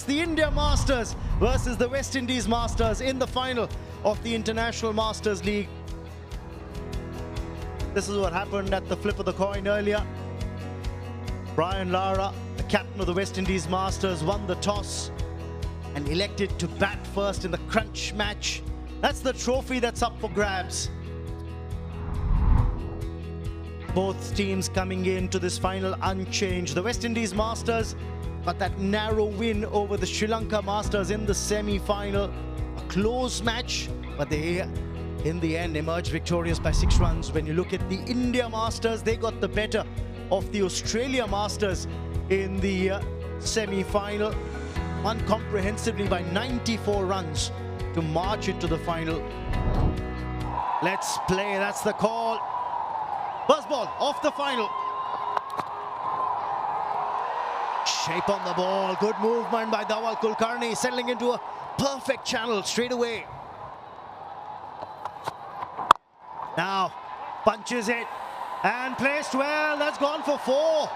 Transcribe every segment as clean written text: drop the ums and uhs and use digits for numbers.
The India Masters versus the West Indies Masters in the final of the International Masters League. This is what happened at the flip of the coin earlier. Brian Lara, the captain of the West Indies Masters, won the toss and elected to bat first in the crunch match. That's the trophy that's up for grabs. Both teams coming into this final unchanged. The West Indies Masters got that narrow win over the Sri Lanka Masters in the semi-final. A close match, but they in the end emerged victorious by 6 runs. When you look at the India Masters, they got the better of the Australia Masters in the semi-final. Won comprehensively by 94 runs to march into the final. Let's play, that's the call. Buzz ball off the final. Shape on the ball, good movement by Dawal Kulkarni, settling into a perfect channel straight away. Now, punches it and placed well, that's gone for 4.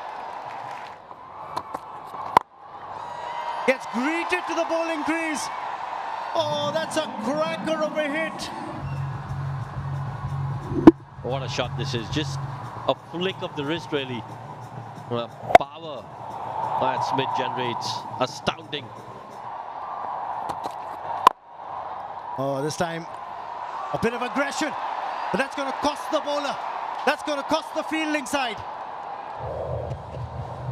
Gets greeted to the bowling crease. Oh, that's a cracker of a hit. What a shot this is, just a flick of the wrist really. Power that Smith generates, astounding. Oh, this time a bit of aggression, but that's going to cost the bowler. That's going to cost the fielding side.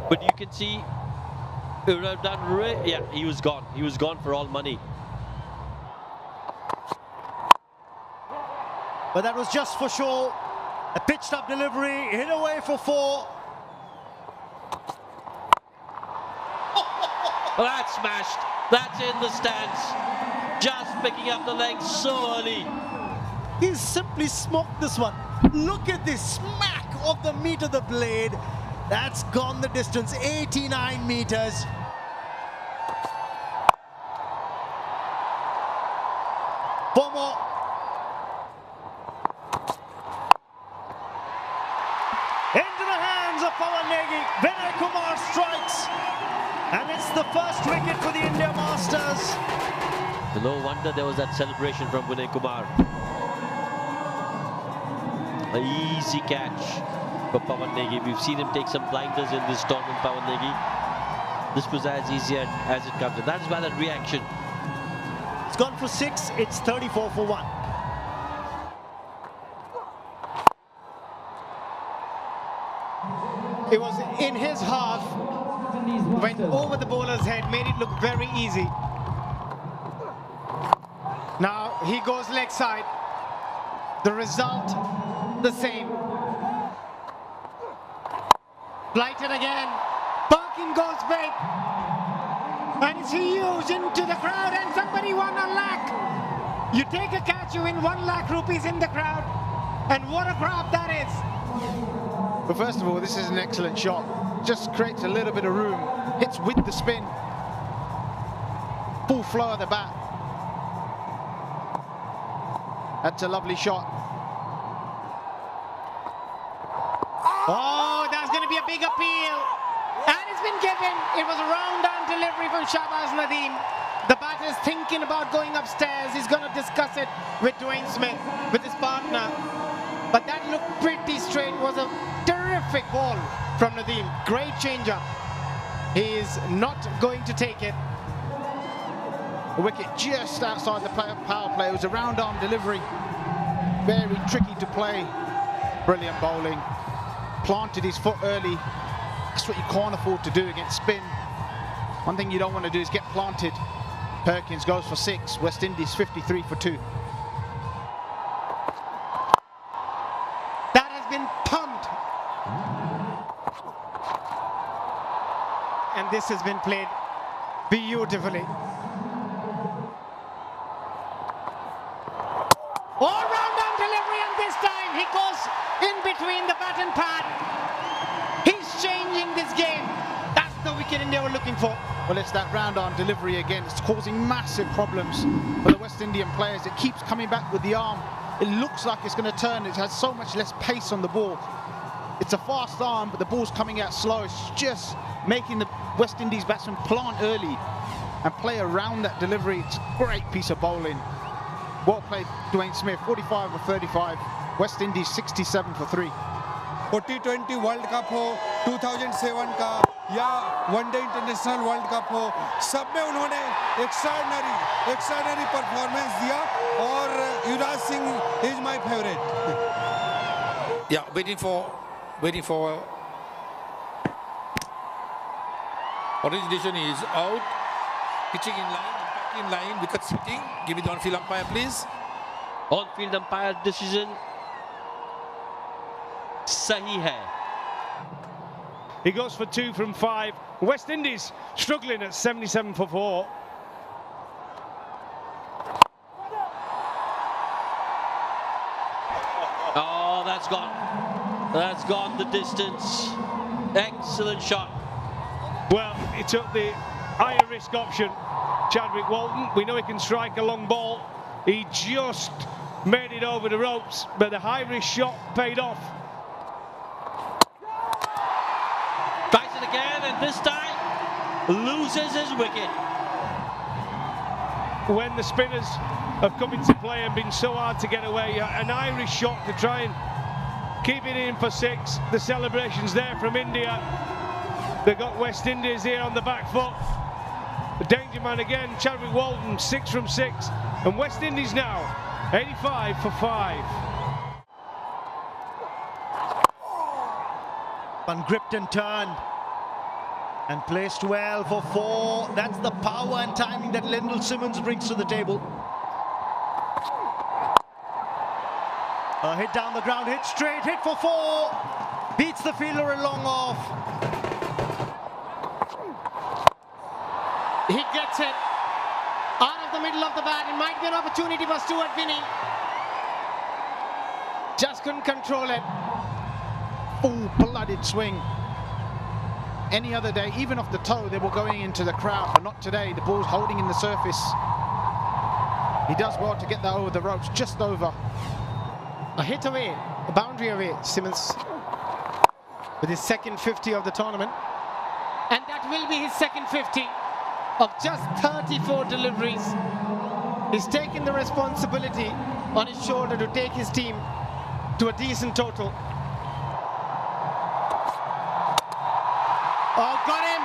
But you can see, yeah, he was gone. He was gone for all money. But that was just for show. A pitched up delivery, hit away for 4. Well, that's smashed. That's in the stands. Just picking up the legs so early. He's simply smoked this one. Look at this smack of the meat of the blade. That's gone the distance, 89 meters. Four more. Into the hands of Pawan Negi. Vinay Kumar strikes. And it's the first wicket for the India Masters. No wonder there was that celebration from Vinay Kumar. An easy catch for Pawan Negi. We've seen him take some blinders in this tournament, Pawan Negi. This was as easy as it comes. And that's why that reaction. It's gone for 6. It's 34 for 1. It was in his half, went over the bowler's head, made it look very easy. Now he goes leg side. The result, the same. Blighted again. Parking goes big. And it's huge into the crowd, and somebody won 1 lakh. You take a catch, you win 1 lakh rupees in the crowd. And what a crowd that is. But first of all, this is an excellent shot. Just creates a little bit of room. Hits with the spin. Full flow of the bat. That's a lovely shot. Oh, that's going to be a big appeal. And it's been given. It was a round-on delivery from Shahbaz Nadeem. The batter is thinking about going upstairs. He's going to discuss it with Dwayne Smith, with his partner. But that looked pretty straight. It was a terrific ball from Nadeem. Great change-up. He is not going to take it. A wicket just outside the power play. It was a round-arm delivery. Very tricky to play. Brilliant bowling. Planted his foot early. That's what you can't afford to do against spin. One thing you don't want to do is get planted. Perkins goes for 6. West Indies 53 for 2. That has been pumped. And this has been played beautifully. All round on delivery, and this time he goes in between the bat and pad. He's changing this game. That's the wicket India were looking for. Well, it's that round-arm delivery again. It's causing massive problems for the West Indian players. It keeps coming back with the arm. It looks like it's going to turn. It has so much less pace on the ball. It's a fast arm, but the ball's coming out slow. It's just making the West Indies batsmen plant early. and play around that delivery. It's a great piece of bowling. Well played, Dwayne Smith. 45 for 35. West Indies 67 for 3. T20 world cup हो, 2007 का या one day international world cup हो, सब में उन्होंने extraordinary performance दिया और Yuvraj Singh is my favourite. Yeah, waiting for origination is out. Pitching in line, impact in line, wickets hitting. Give it the on-field umpire, please. On-field umpire decision sahi hai. He goes for 2 from 5. West Indies struggling at 77 for 4. Oh, that's gone. That's gone the distance. Excellent shot. Well, he took the higher risk option. Chadwick Walton, we know he can strike a long ball. He just made it over the ropes, but the high risk shot paid off. Tries it again, and this time loses his wicket. When the spinners have come into play and been so hard to get away, an Irish shot to try and keep it in for 6. The celebrations there from India. They've got West Indies here on the back foot. The danger man again, Chadwick Walton, 6 from 6. And West Indies now, 85 for 5. Ungripped and turned. And placed well for 4. That's the power and timing that Lyndall Simmons brings to the table. A hit down the ground, hit straight, hit for 4. Beats the fielder a long off. He gets it out of the middle of the bat. It might be an opportunity for Stuart Binnie. Just couldn't control it. Full-blooded swing. Any other day, even off the toe, they were going into the crowd, but not today. The ball's holding in the surface. He does well to get that over the ropes, just over. A hit away, a boundary away, Simmons, with his second 50 of the tournament. And that will be his second 50 of just 34 deliveries. He's taken the responsibility on his shoulder to take his team to a decent total. Oh, got him!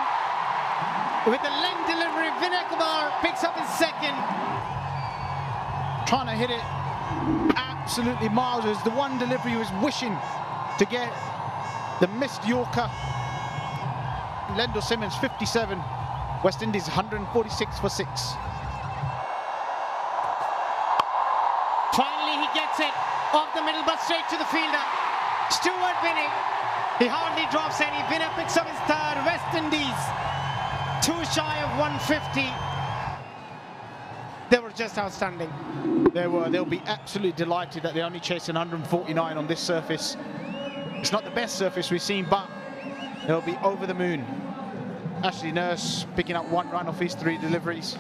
With a leg delivery, Vinay Kumar picks up his second. Trying to hit it absolutely miles. It was the one delivery he was wishing to get. The missed Yorker. Lyndall Simmons, 57. West Indies, 146 for 6. Finally, he gets it off the middle, but straight to the fielder. Stuart Binnie. He hardly drops any. Binnie picks up his third. West Indies, 2 shy of 150. They were just outstanding. They'll be absolutely delighted that they're only chasing 149 on this surface. It's not the best surface we've seen, but they'll be over the moon. Ashley Nurse picking up 1 run off his 3 deliveries.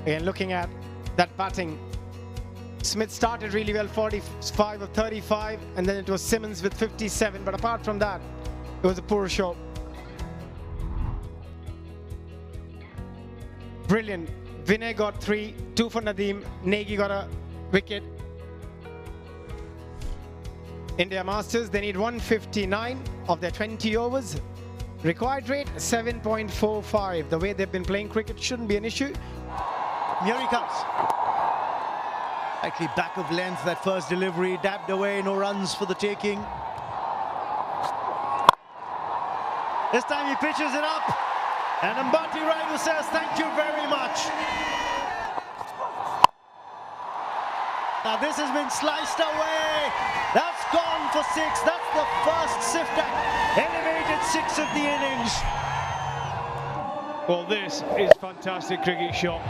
And looking at that batting, Smith started really well, 45 of 35, and then it was Simmons with 57. But apart from that, it was a poor show. Brilliant. Vinay got 3, 2 for Nadeem. Negi got a wicket. India Masters, they need 159 of their 20 overs. Required rate, 7.45. The way they've been playing cricket shouldn't be an issue. Here he comes. Actually back of length, that first delivery, dabbed away, no runs for the taking. This time he pitches it up. And Ambati Raidu says, thank you very much. Now this has been sliced away. That's gone for 6. That's the first Sifter elevated 6 of the innings. Well, this is fantastic cricket shot.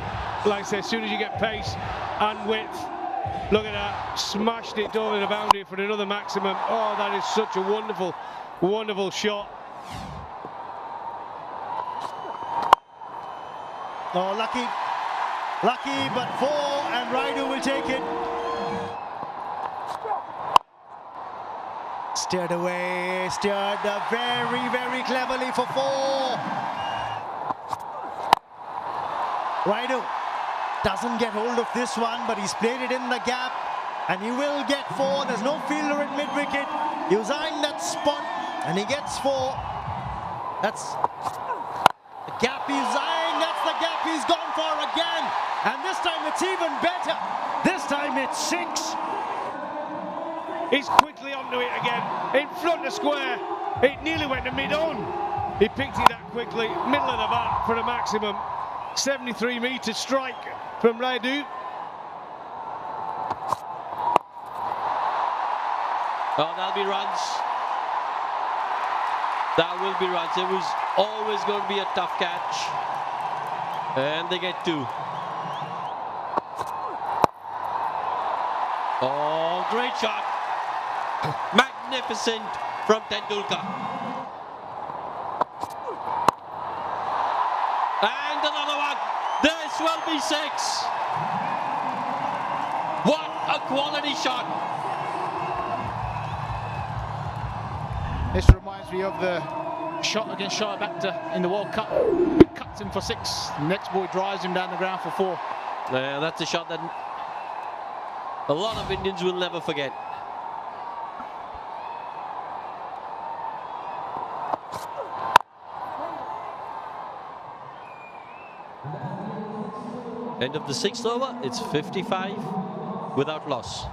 Like I said, as soon as you get pace and width, look at that, smashed it over the boundary for another maximum. Oh, that is such a wonderful, wonderful shot. Oh, lucky, but 4, and Raidu will take it. Steered away, steered very, very cleverly for 4. Raidu doesn't get hold of this one, but he's played it in the gap, and he will get 4. There's no fielder in mid-wicket. He was eyeing that spot, and he gets 4. That's the gap he's eyeing. That's the gap he's gone for again. And this time it's even better. This time it's 6. He's quickly onto it again, in front of square. It nearly went to mid-on. He picked it up quickly, middle of the bat for a maximum. 73-metre strike from Raidu. Oh, that'll be runs. That will be runs. It was always going to be a tough catch. And they get 2. Oh, great shot. Magnificent from Tendulkar. And another one. This will be 6. What a quality shot. This reminds me of the shot against Shoaib Akhtar in the World Cup. He cuts him for 6. The next boy drives him down the ground for 4. Yeah, that's a shot that a lot of Indians will never forget. End of the 6th over, it's 55 without loss.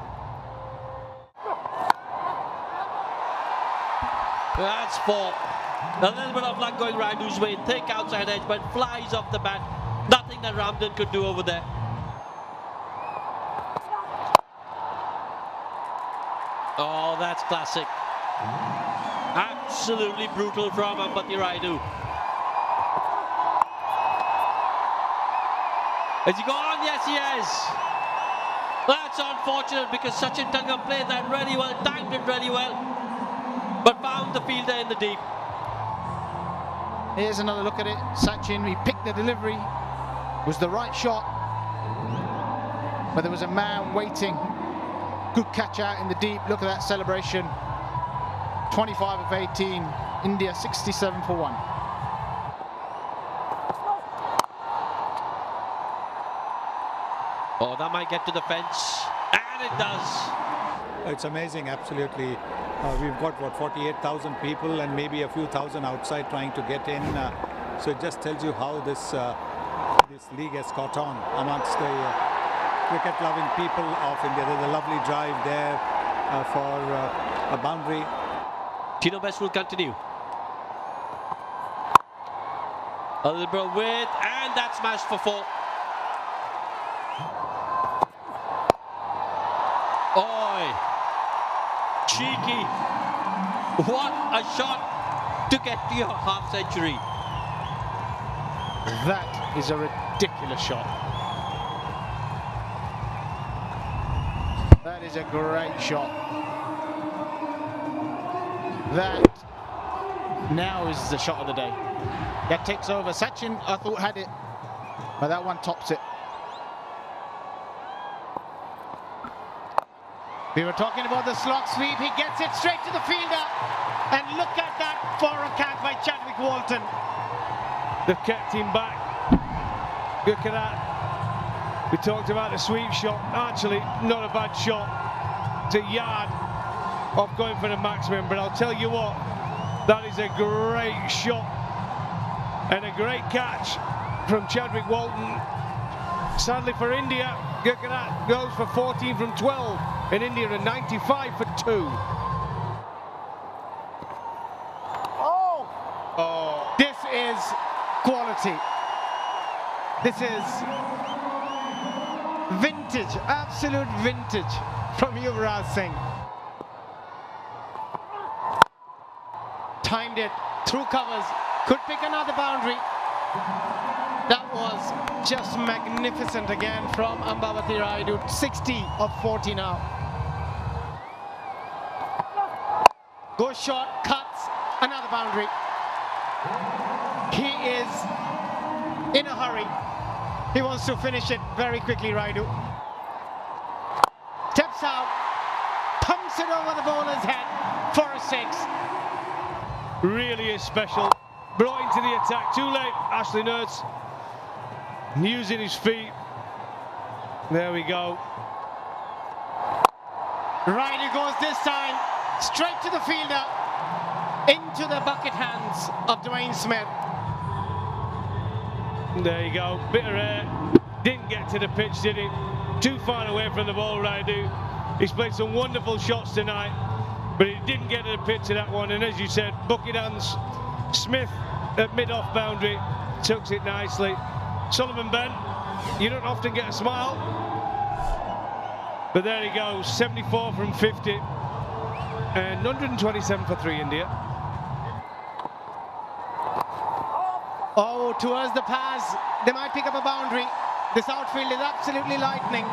That's 4. A little bit of luck going Raidu's way. Thick outside edge, but flies off the bat. Nothing that Ramden could do over there. Oh, that's classic. Absolutely brutal from Ambati Raidu. Has he gone? Yes, he has. That's unfortunate because Sachin Tangam played that really well, timed it really well, but found the fielder in the deep. Here's another look at it. Sachin, he picked the delivery. It was the right shot, but there was a man waiting. Good catch out in the deep. Look at that celebration. 25 of 18. India 67 for 1. Oh, that might get to the fence, and it does. It's amazing, absolutely. We've got, what, 48,000 people and maybe a few thousand outside trying to get in. So it just tells you how this league has caught on amongst the cricket-loving people of India. There's a lovely drive there for a boundary. Tino Best will continue. A little bit of width, and that's smashed for 4. Oi! Cheeky! What a shot to get to your half century. That is a ridiculous shot. That is a great shot. That now is the shot of the day. That takes over. Sachin, I thought, had it, but that one tops it. We were talking about the slog sweep. He gets it straight to the fielder. And look at that for a catch by Chadwick Walton. They've kept him back. Look at that. We talked about the sweep shot. Actually, not a bad shot. It's a yard of going for the maximum. But I'll tell you what, that is a great shot. And a great catch from Chadwick Walton. Sadly for India, look at that. Goes for 14 from 12. In India, a 95 for 2. Oh, this is quality. This is vintage, absolute vintage from Yuvraj Singh. Timed it, through covers, could pick another boundary. That was just magnificent again from Ambavati Raidu. 60 of 40 now. Goes short, cuts, another boundary. He is in a hurry. He wants to finish it very quickly, Raidu. Steps out, pumps it over the bowler's head for a 6. Really is special. Brought into the attack too late, Ashley Nurse. using his feet. There we go. Right, he goes this time, straight to the fielder, into the bucket hands of Dwayne Smith. There you go, bit of air. Didn't get to the pitch, did he? Too far away from the ball, Raidu. He's played some wonderful shots tonight, but he didn't get to the pitch of that one. And as you said, bucket hands. Smith at mid-off boundary, tucks it nicely. Sullivan Ben, you don't often get a smile, but there he goes, 74 from 50 and 127 for 3 India. Oh, towards the pass, they might pick up a boundary. This outfield is absolutely lightning.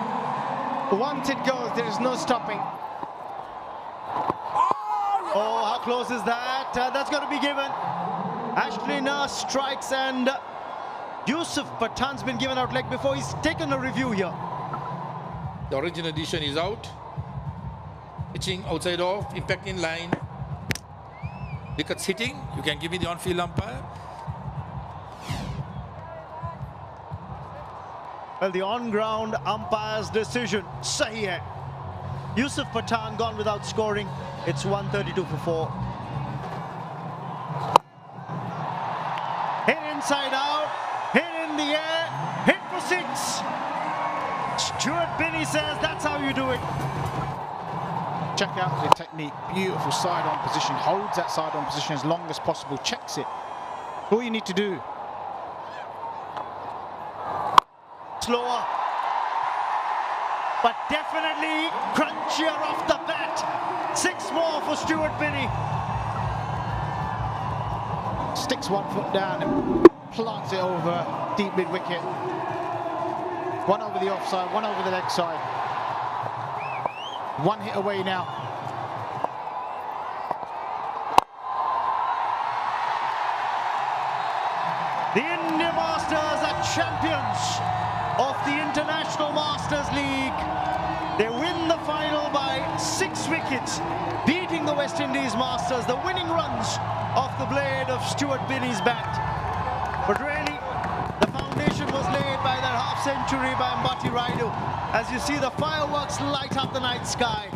Once it goes, there is no stopping. Oh, how close is that? That's going to be given. Ashley Nurse strikes, and Yusuf Pathan's been given out leg before. He's taken a review here. The original edition is out. Pitching outside off, impact in line. Wickets hitting. You can give me the on-field umpire. Well, the on-ground umpire's decision, sahi hai. Yusuf Pathan gone without scoring. It's 132 for 4. Hit inside out, hit in the air, hit for 6. Stuart Binney says that's how you do it. Check out the technique, beautiful side-on position, holds that side-on position as long as possible, checks it. All you need to do. Slower, but definitely crunchier off the bat. 6 more for Stuart Binney. Sticks 1 foot down and plants it over deep mid-wicket. 1 over the offside, 1 over the leg side. 1 hit away now. The India Masters are champions of the International Masters League. They win the final by 6 wickets, beating the West Indies Masters. The winning runs off the blade of Stuart Binney's bat. But really, the foundation was laid by that half-century by Ambati Raidu. As you see the fireworks light up the night sky.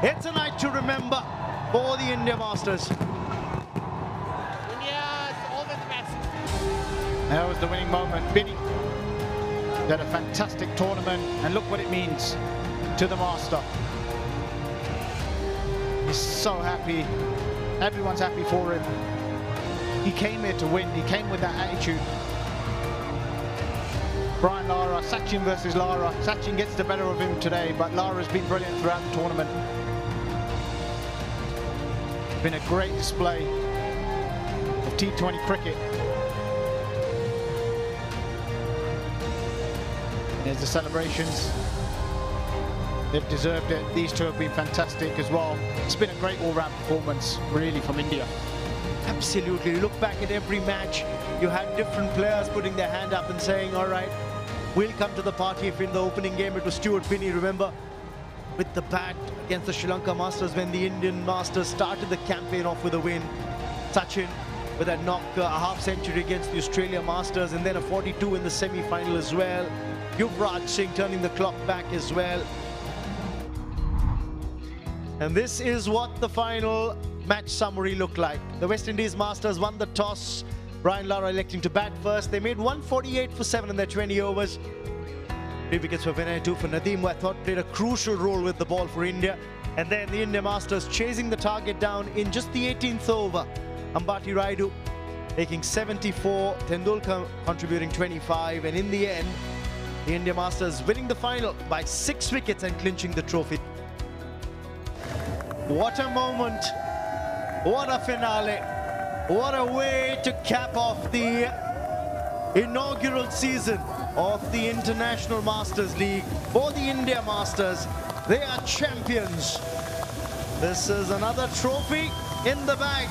It's a night to remember for the India Masters. India's over the best. That was the winning moment. Binney had a fantastic tournament, and look what it means to the Master. He's so happy. Everyone's happy for him. He came here to win. He came with that attitude. Brian Lara, Sachin versus Lara. Sachin gets the better of him today, but Lara's been brilliant throughout the tournament. It's been a great display of T20 cricket. There's the celebrations. They've deserved it. These two have been fantastic as well. It's been a great all-round performance, really, from India. Absolutely. You look back at every match, you had different players putting their hand up and saying, all right, we'll come to the party. If in the opening game it was Stuart Binney, remember, with the bat against the Sri Lanka Masters when the Indian Masters started the campaign off with a win. Sachin with that knock, a half-century against the Australia Masters, and then a 42 in the semi-final as well. Yuvraj Singh turning the clock back as well. And this is what the final match summary looked like. The West Indies Masters won the toss. Brian Lara electing to bat first. They made 148 for 7 in their 20 overs. 3 wickets for Vinay, 2 for Nadeem, who I thought played a crucial role with the ball for India. And then the India Masters chasing the target down in just the 18th over. Ambati Raidu taking 74, Tendulkar contributing 25, and in the end, the India Masters winning the final by 6 wickets and clinching the trophy. What a moment, what a finale, what a way to cap off the inaugural season of the International Masters League for the India Masters. They are champions. This is another trophy in the bag.